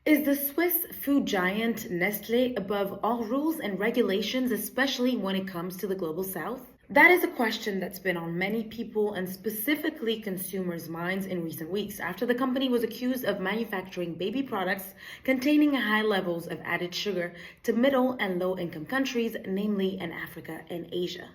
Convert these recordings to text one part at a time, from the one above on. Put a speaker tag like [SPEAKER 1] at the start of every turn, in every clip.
[SPEAKER 1] Is the Swiss food giant Nestle above all rules and regulations, especially when it comes to the global south? That is a question that's been on many people and specifically consumers' minds in recent weeks after the company was accused of manufacturing baby products containing high levels of added sugar to middle and low income countries, namely in Africa and Asia.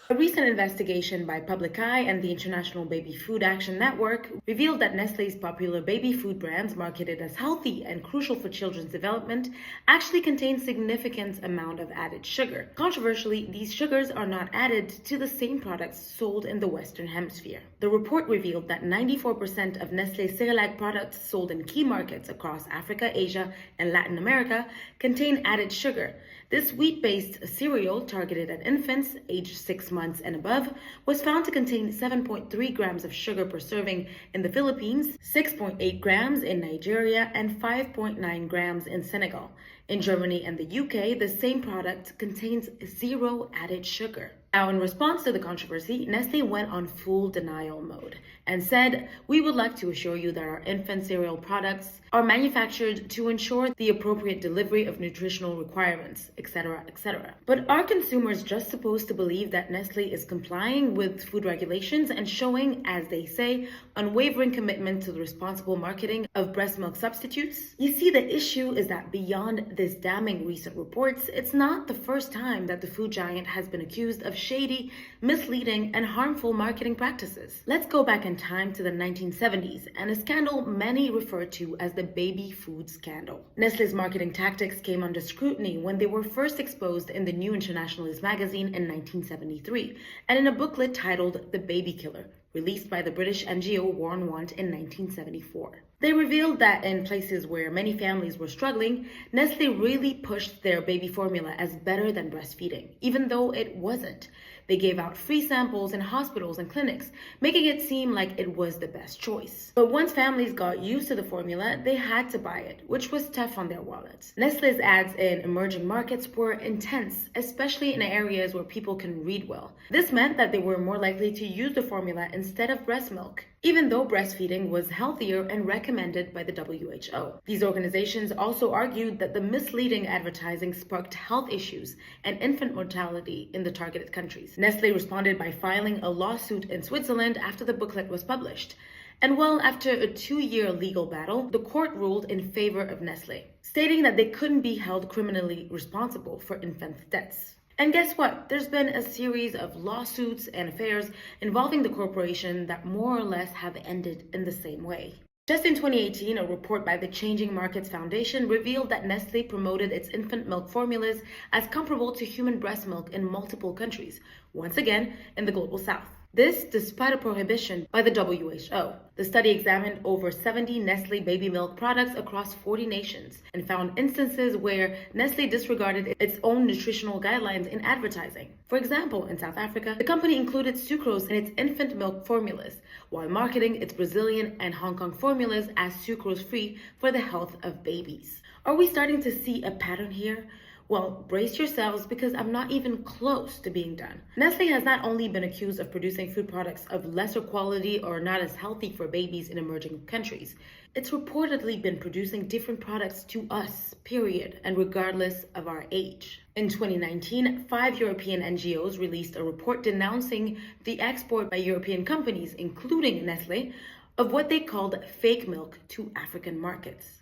[SPEAKER 1] A recent investigation by Public Eye and the International Baby Food Action Network revealed that Nestle's popular baby food brands marketed as healthy and crucial for children's development actually contain significant amount of added sugar. Controversially, these sugars are not added to the same products sold in the Western Hemisphere. The report revealed that 94% of Nestle's Cerelac products sold in key markets across Africa, Asia, and Latin America contain added sugar. This wheat-based cereal targeted at infants aged 6 months and above was found to contain 7.3 grams of sugar per serving in the Philippines, 6.8 grams in Nigeria, and 5.9 grams in Senegal. In Germany and the UK, the same product contains zero added sugar. Now, in response to the controversy, Nestle went on full denial mode and said, "We would like to assure you that our infant cereal products are manufactured to ensure the appropriate delivery of nutritional requirements, etc., etc." But are consumers just supposed to believe that Nestle is complying with food regulations and showing, as they say, unwavering commitment to the responsible marketing of breast milk substitutes? You see, the issue is that beyond this damning recent reports, it's not the first time that the food giant has been accused of shady, misleading, and harmful marketing practices. Let's go back in time to the 1970s and a scandal many refer to as the baby food scandal. Nestle's marketing tactics came under scrutiny when they were first exposed in the New Internationalist magazine in 1973 and in a booklet titled The Baby Killer, released by the British NGO War on Want in 1974. They revealed that in places where many families were struggling, Nestle really pushed their baby formula as better than breastfeeding, even though it wasn't. They gave out free samples in hospitals and clinics, making it seem like it was the best choice. But once families got used to the formula, they had to buy it, which was tough on their wallets. Nestle's ads in emerging markets were intense, especially in areas where people can read well. This meant that they were more likely to use the formula instead of breast milk, even though breastfeeding was healthier and recommended by the WHO. These organizations also argued that the misleading advertising sparked health issues and infant mortality in the targeted countries. Nestle responded by filing a lawsuit in Switzerland after the booklet was published. And well, after a 2-year legal battle, the court ruled in favor of Nestle, stating that they couldn't be held criminally responsible for infant deaths. And guess what? There's been a series of lawsuits and affairs involving the corporation that more or less have ended in the same way. Just in 2018, a report by the Changing Markets Foundation revealed that Nestle promoted its infant milk formulas as comparable to human breast milk in multiple countries, once again in the global south. This despite a prohibition by the WHO. The study examined over 70 Nestle baby milk products across 40 nations and found instances where Nestle disregarded its own nutritional guidelines in advertising. For example, in South Africa, the company included sucrose in its infant milk formulas, while marketing its Brazilian and Hong Kong formulas as sucrose-free for the health of babies. Are we starting to see a pattern here? Well, brace yourselves because I'm not even close to being done. Nestle has not only been accused of producing food products of lesser quality or not as healthy for babies in emerging countries. It's reportedly been producing different products to us, period, and regardless of our age. In 2019, 5 European NGOs released a report denouncing the export by European companies, including Nestle, of what they called fake milk to African markets.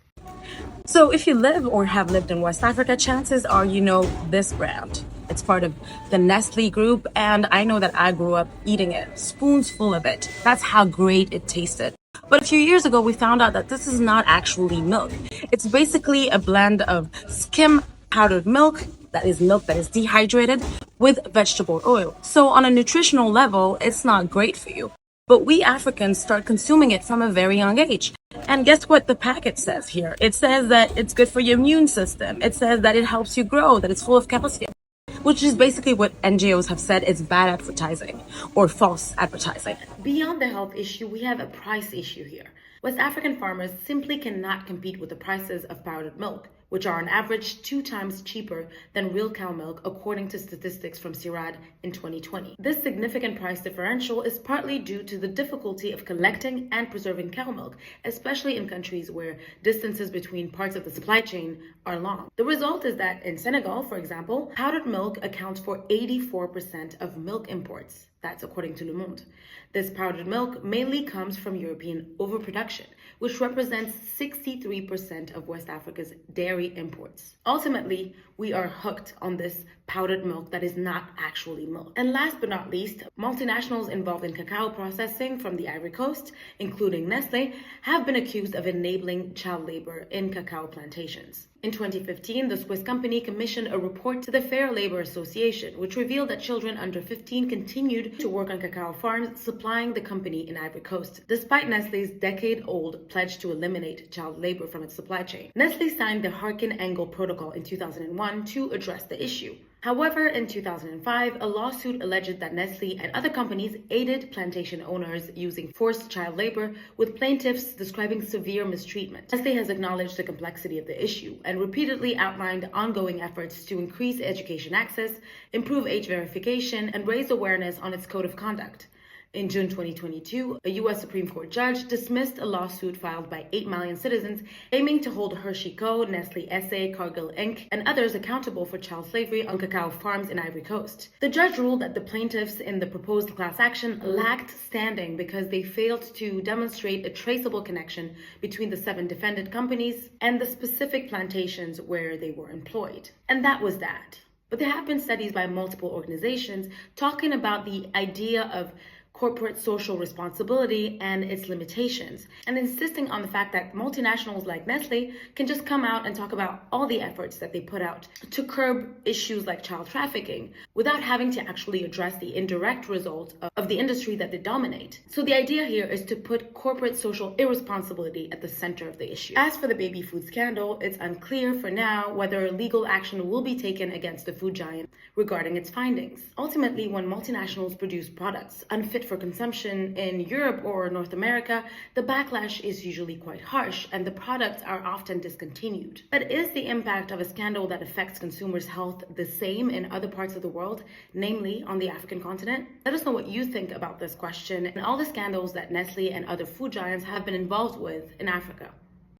[SPEAKER 2] So if you live or have lived in West Africa, chances are you know this brand. It's part of the Nestle group, and I know that I grew up eating it, spoons full of it. That's how great it tasted. But a few years ago, we found out that this is not actually milk. It's basically a blend of skim powdered milk that is dehydrated with vegetable oil. So on a nutritional level, it's not great for you. But we Africans start consuming it from a very young age. And guess what the packet says here? It says that it's good for your immune system. It says that it helps you grow, that it's full of calcium, which is basically what NGOs have said is bad advertising or false advertising.
[SPEAKER 1] Beyond the health issue, we have a price issue here. West African farmers simply cannot compete with the prices of powdered milk, which are on average 2 times cheaper than real cow milk, according to statistics from CIRAD in 2020. This significant price differential is partly due to the difficulty of collecting and preserving cow milk, especially in countries where distances between parts of the supply chain are long. The result is that in Senegal, for example, powdered milk accounts for 84% of milk imports. That's according to Le Monde. This powdered milk mainly comes from European overproduction, which represents 63% of West Africa's dairy imports. Ultimately, we are hooked on this powdered milk that is not actually milk. And last but not least, multinationals involved in cacao processing from the Ivory Coast, including Nestle, have been accused of enabling child labor in cacao plantations. In 2015, the Swiss company commissioned a report to the Fair Labor Association, which revealed that children under 15 continued to work on cacao farms supplying the company in Ivory Coast, despite Nestle's decade-old pledge to eliminate child labor from its supply chain. Nestle signed the Harkin-Engel Protocol in 2001 to address the issue. However, in 2005, a lawsuit alleged that Nestle and other companies aided plantation owners using forced child labor, with plaintiffs describing severe mistreatment. Nestle has acknowledged the complexity of the issue and repeatedly outlined ongoing efforts to increase education access, improve age verification, and raise awareness on its code of conduct. In June 2022, a U.S. Supreme Court judge dismissed a lawsuit filed by 8 Malian citizens aiming to hold Hershey Co., Nestle SA, Cargill Inc., and others accountable for child slavery on cacao farms in Ivory Coast. The judge ruled that the plaintiffs in the proposed class action lacked standing because they failed to demonstrate a traceable connection between the 7 defendant companies and the specific plantations where they were employed. And that was that. But there have been studies by multiple organizations talking about the idea of corporate social responsibility and its limitations, and insisting on the fact that multinationals like Nestle can just come out and talk about all the efforts that they put out to curb issues like child trafficking without having to actually address the indirect result of the industry that they dominate. So the idea here is to put corporate social irresponsibility at the center of the issue. As for the baby food scandal, it's unclear for now whether legal action will be taken against the food giant regarding its findings. Ultimately, when multinationals produce products unfit for consumption in Europe or North America, the backlash is usually quite harsh and the products are often discontinued. But is the impact of a scandal that affects consumers' health the same in other parts of the world, namely on the African continent? Let us know what you think about this question and all the scandals that Nestle and other food giants have been involved with in Africa.